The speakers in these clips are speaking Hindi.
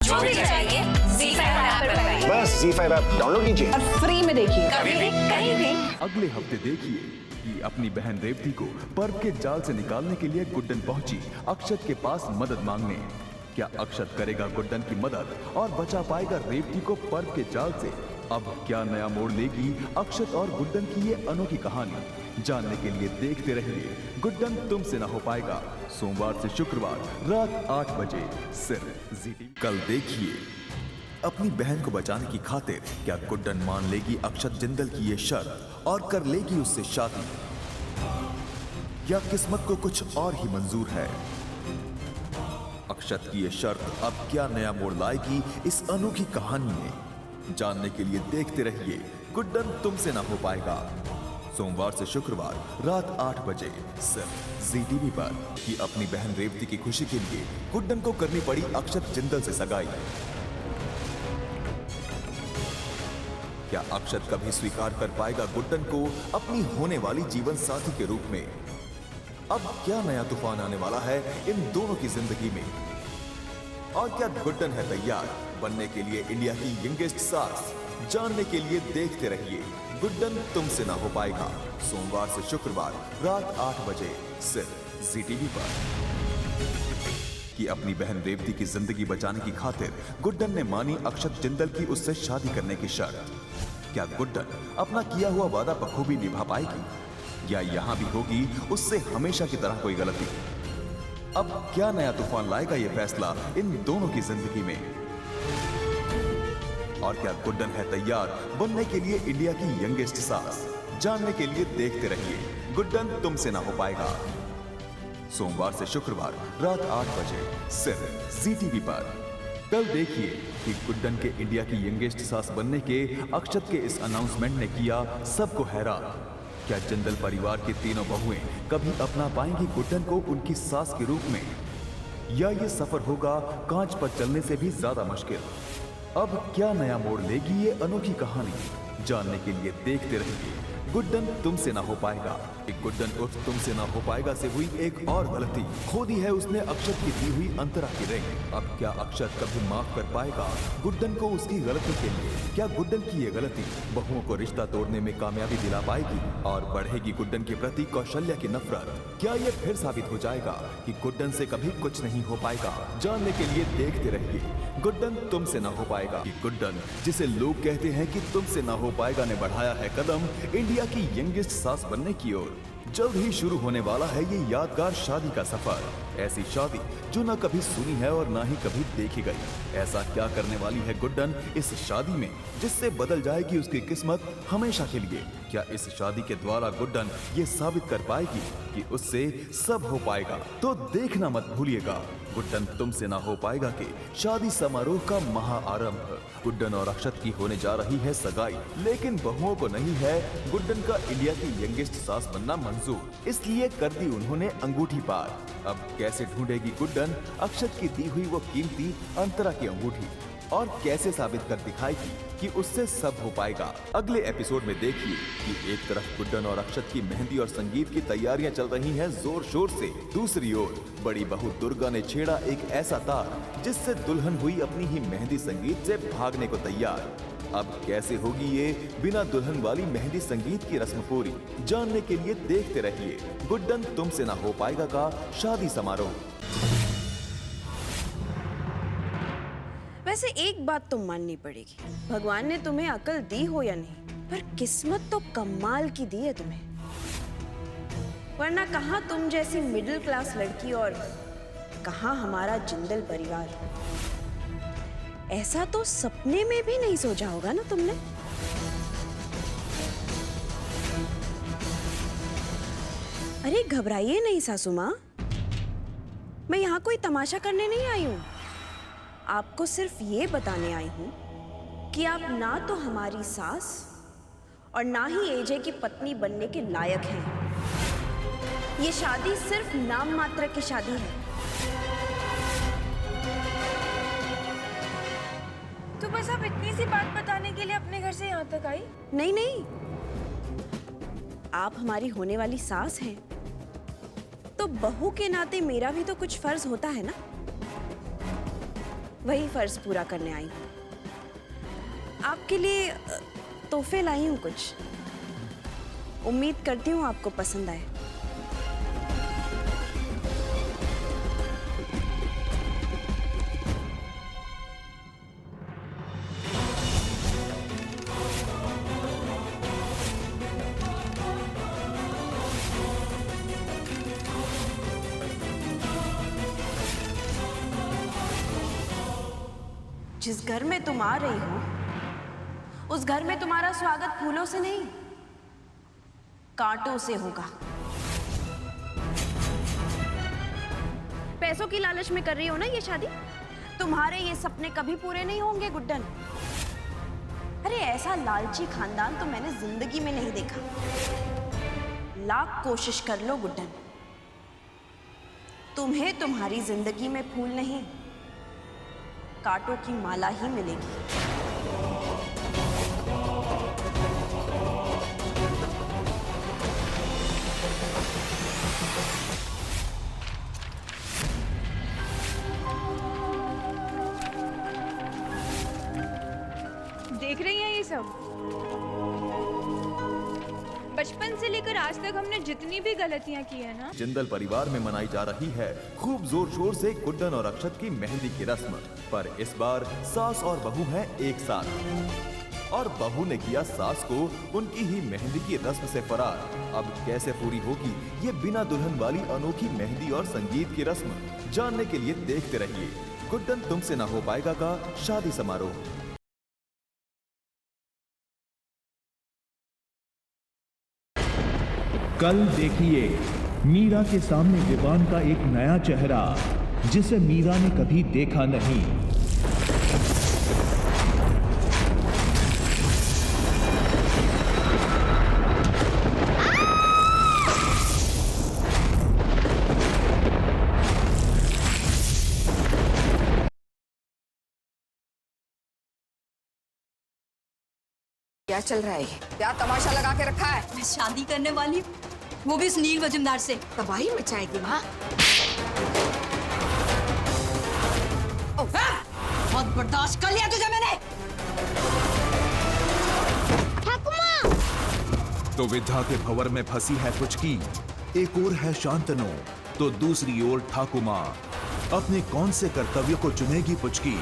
जो भी चाहिए ZEE5 ऐप पर पाइए। बस ZEE5 ऐप डाउनलोड कीजिए और फ्री में देखिए, कभी भी कहीं भी। अगले हफ्ते देखिए कि अपनी बहन रेवती को पर्व के जाल से निकालने के लिए गुड्डन पहुंची अक्षत के पास मदद मांगने। क्या अक्षत करेगा गुड्डन की मदद और बचा पाएगा रेवती को पर्व के जाल से? अब क्या नया मोड़ लेगी अक्षत और गुड्डन की ये अनोखी कहानी? जानने के लिए देखते रहिए गुड्डन तुमसे ना हो पाएगा, सोमवार से शुक्रवार रात 8 बजे सिर्फ ZEE। कल देखिए अपनी बहन को बचाने की खातिर क्या गुड्डन मान लेगी अक्षत जिंदल की ये शर्त और कर लेगी उससे शादी, या किस्मत को कुछ और ही मंजूर है? अक्षत की ये शर्त अब क्या नया मोड़ लाएगी इस अनोखी कहानी में? जानने के लिए देखते रहिए गुड्डन तुमसे ना हो पाएगा, सोमवार से शुक्रवार रात 8 बजे सिर्फ ZEE TV पर। कि अपनी बहन रेवती की खुशी के लिए गुड्डन को करनी पड़ी अक्षत जिंदल से सगाई। क्या अक्षत कभी स्वीकार कर पाएगा गुड्डन को अपनी होने वाली जीवन साथी के रूप में? अब क्या नया तूफान आने वाला है इन दोनों की जिंदगी में? और क्या गुड्डन है तैयार बनने के लिए इंडिया की यंगेस्ट सास? जानने के लिए देखते रहिए गुड्डन तुमसे ना हो पाएगा, सोमवार से शुक्रवार रात 8 बजे सिर्फ ZEE TV पर। कि अपनी बहन रेवती की जिंदगी बचाने की खातिर गुड्डन ने मानी अक्षत जिंदल की उससे शादी करने की शर्त। क्या गुड्डन अपना किया हुआ वादा बखूबी निभा पाएगी, या यहां भी होगी उससे हमेशा की तरह कोई गलती? अब क्या नया तूफान लाएगा ये फैसला इन दोनों की जिंदगी में? और क्या गुड्डन है तैयार बनने के लिए इंडिया की यंगेस्ट सास? जानने के लिए देखते रहिए गुड्डन तुमसे ना हो पाएगा, सोमवार से शुक्रवार रात 8 बजे सिर्फ ZEE TV पर। कल देखिए कि गुड्डन के इंडिया की यंगेस्ट सास बनने के अक्षत के इस अनाउंसमेंट ने किया सबको हैरान। क्या जिंदल परिवार की तीनों बहुएं कभी अपना पाएंगी गुड्डन को उनकी सास के रूप में, या ये सफर होगा कांच पर चलने से भी ज्यादा मुश्किल? अब क्या नया मोड़ लेगी ये अनोखी कहानी? जानने के लिए देखते रहिए गुड्डन तुमसे ना हो पाएगा। एक गुड्डन उर्फ तुमसे ना हो पाएगा से हुई एक और गलती, खो दी है उसने अक्षत की दी हुई अंतरा की रिंग। अब क्या अक्षत कभी माफ कर पाएगा गुड्डन को उसकी गलती के लिए? क्या गुड्डन की ये गलती बहुओं को रिश्ता तोड़ने में कामयाबी दिला पाएगी और बढ़ेगी गुड्डन के प्रति कौशल्या की नफरत? क्या ये फिर साबित हो जाएगा कि गुड्डन से कभी कुछ नहीं हो पाएगा? जानने के लिए देखते रहिए गुड्डन तुमसे ना हो पाएगा। कि गुड्डन जिसे लोग कहते हैं कि तुमसे ना हो पाएगा ने बढ़ाया है कदम इंडिया की यंगेस्ट सास बनने की ओर। जल्द ही शुरू होने वाला है ये यादगार शादी का सफर, ऐसी शादी जो ना कभी सुनी है और ना ही कभी देखी गई। ऐसा क्या करने वाली है गुड्डन इस शादी में जिससे बदल जाएगी उसकी किस्मत हमेशा के लिए? क्या इस शादी के द्वारा गुड्डन ये साबित कर पाएगी कि उससे सब हो पाएगा? तो देखना मत भूलिएगा गुड्डन तुमसे ना हो पाएगा के शादी समारोह का महाआरंभ। गुड्डन और अक्षत की होने जा रही है सगाई, लेकिन बहुओं को नहीं है गुड्डन का इंडिया की यंगेस्ट सास बनना मंजूर, इसलिए कर दी उन्होंने अंगूठी पार। अब कैसे ढूंढेगी गुड्डन अक्षत की दी हुई वो कीमती अंतरा की अंगूठी, और कैसे साबित कर दिखाएगी कि उससे सब हो पाएगा? अगले एपिसोड में देखिए कि एक तरफ गुड्डन और अक्षत की मेहंदी और संगीत की तैयारियां चल रही हैं जोर शोर से, दूसरी ओर बड़ी बहू दुर्गा ने छेड़ा एक ऐसा तार जिससे दुल्हन हुई अपनी ही मेहंदी संगीत से भागने को तैयार। अब कैसे होगी ये बिना दुल्हन वाली मेहंदी संगीत की रस्म पूरी? जानने के लिए देखते रहिए गुड्डन तुमसे ना हो पाएगा का शादी समारोह। वैसे एक बात तो माननी पड़ेगी, भगवान ने तुम्हें अकल दी हो या नहीं, पर किस्मत तो कमाल की दी है तुम्हें। वरना कहाँ तुम जैसी मिडिल क्लास लड़की और कहाँ हमारा जिंदल परिवार। ऐसा तो सपने में भी नहीं सोचा होगा ना तुमने। अरे घबराइए नहीं सासू माँ, मैं यहाँ कोई तमाशा करने नहीं आई हूँ। आपको सिर्फ ये बताने आई हूँ कि आप ना तो हमारी सास और ना ही एजे की पत्नी बनने के लायक हैं। ये शादी सिर्फ नाम मात्र की शादी है। तो बस आप इतनी सी बात बताने के लिए अपने घर से यहाँ तक आई? नहीं नहीं, आप हमारी होने वाली सास हैं, तो बहू के नाते मेरा भी तो कुछ फर्ज होता है ना। वही फर्ज पूरा करने आई हूँ। आपके लिए तोहफे लाई हूँ कुछ। उम्मीद करती हूँ आपको पसंद आए। जिस घर में तुम आ रही हो उस घर में तुम्हारा स्वागत फूलों से नहीं, कांटों से होगा। पैसों की लालच में कर रही हो ना ये शादी? तुम्हारे ये सपने कभी पूरे नहीं होंगे गुड्डन। अरे ऐसा लालची खानदान तो मैंने जिंदगी में नहीं देखा। लाख कोशिश कर लो गुड्डन, तुम्हें तुम्हारी जिंदगी में फूल नहीं, कांटों की माला ही मिलेगी। देख रही हैं ये सब? बचपन से लेकर आज तक हमने जितनी भी गलतियां की है ना, जिंदल परिवार में मनाई जा रही है खूब जोर शोर से गुड्डन और अक्षत की मेहंदी की रस्म। पर इस बार सास और बहू हैं एक साथ और बहू ने किया सास को उनकी ही मेहंदी की रस्म से फरार। अब कैसे पूरी होगी ये बिना दुल्हन वाली अनोखी मेहंदी और संगीत की रस्म? जानने के लिए देखते रहिए गुड्डन तुमसे ना हो पाएगा का शादी समारोह। कल देखिए मीरा के सामने विवान का एक नया चेहरा जिसे मीरा ने कभी देखा नहीं। क्या चल रहा है? क्या तमाशा लगा के रखा है? मैं शादी करने वाली हूँ, वो भी इस नील वजूमदार से। तबाही मचाएगी माँ। बहुत बर्दाश्त कर लिया तुझे मैंने। तो विद्या के भंवर में फंसी है पुचकी, एक ओर है शांतनु तो दूसरी ओर ठाकुमा। अपने कौन से कर्तव्य को चुनेगी पुचकी?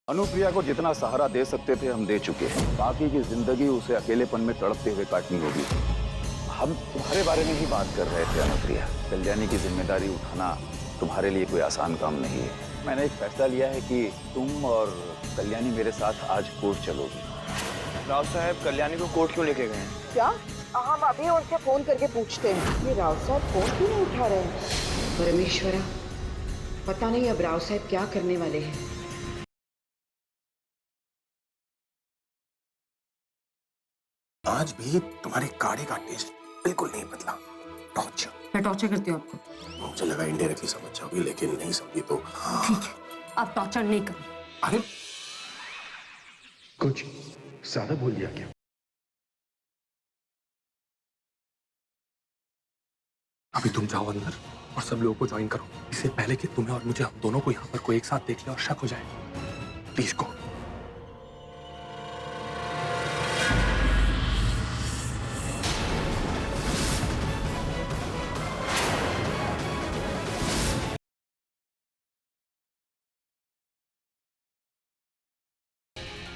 अनुप्रिया को जितना सहारा दे सकते थे हम दे चुके हैं। बाकी की जिंदगी उसे अकेलेपन में तड़पते हुए काटनी होगी। हम तुम्हारे बारे में ही बात कर रहे थे अनुप्रिया। कल्याणी की जिम्मेदारी उठाना तुम्हारे लिए कोई आसान काम नहीं है। मैंने एक फैसला लिया है कि तुम और कल्याणी मेरे साथ आज कोर्ट चलोगी। राव साहब कल्याणी को कोर्ट क्यों लेके गए हैं? क्या? हम अभी उनसे फोन करके पूछते हैं। ये राव साहब फोन क्यों नहीं उठा रहे हैं? परमेश्वरा, पता नहीं अब राव साहब क्या करने वाले हैं। आज भी तुम्हारे काढ़े का टेस्ट बिल्कुल नहीं बदला। टॉर्चर। मैं टॉर्चर करती हूँ आपको? मुझे लगा इंडायरेक्टली समझ जाओगी, लेकिन नहीं समझी तो ठीक है, आप टॉर्चर नहीं करो। अरे कुछ ज्यादा बोल दिया क्या? अभी तुम जाओ अंदर और सब लोगों को ज्वाइन करो, इससे पहले कि तुम्हें और मुझे, हम दोनों को यहाँ पर कोई एक साथ देख ले और शक हो जाए। Please go.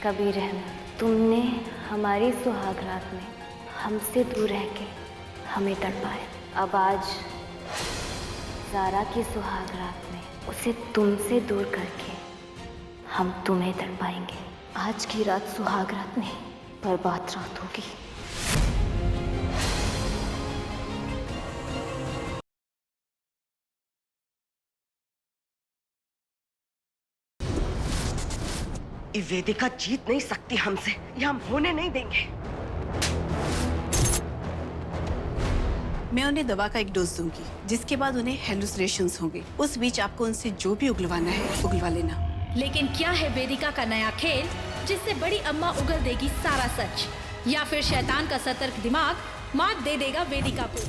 कबीर अहमद, तुमने हमारी सुहागरात में हमसे दूर रह के हमें तड़पाया। अब आज ज़ारा की सुहागरात में उसे तुमसे दूर करके हम तुम्हें तड़पाएंगे। आज की रात सुहागरात नहीं, बर्बाद रात होगी। ये वेदिका जीत नहीं सकती हमसे, ये हम होने नहीं देंगे। मैं उन्हें दवा का एक डोज दूंगी, जिसके बाद उन्हें हेलुसिनेशंस होंगे। उस बीच आपको उनसे जो भी उगलवाना है उगलवा लेना। लेकिन क्या है वेदिका का नया खेल जिससे बड़ी अम्मा उगल देगी सारा सच, या फिर शैतान का सतर्क दिमाग मात दे देगा वेदिका को?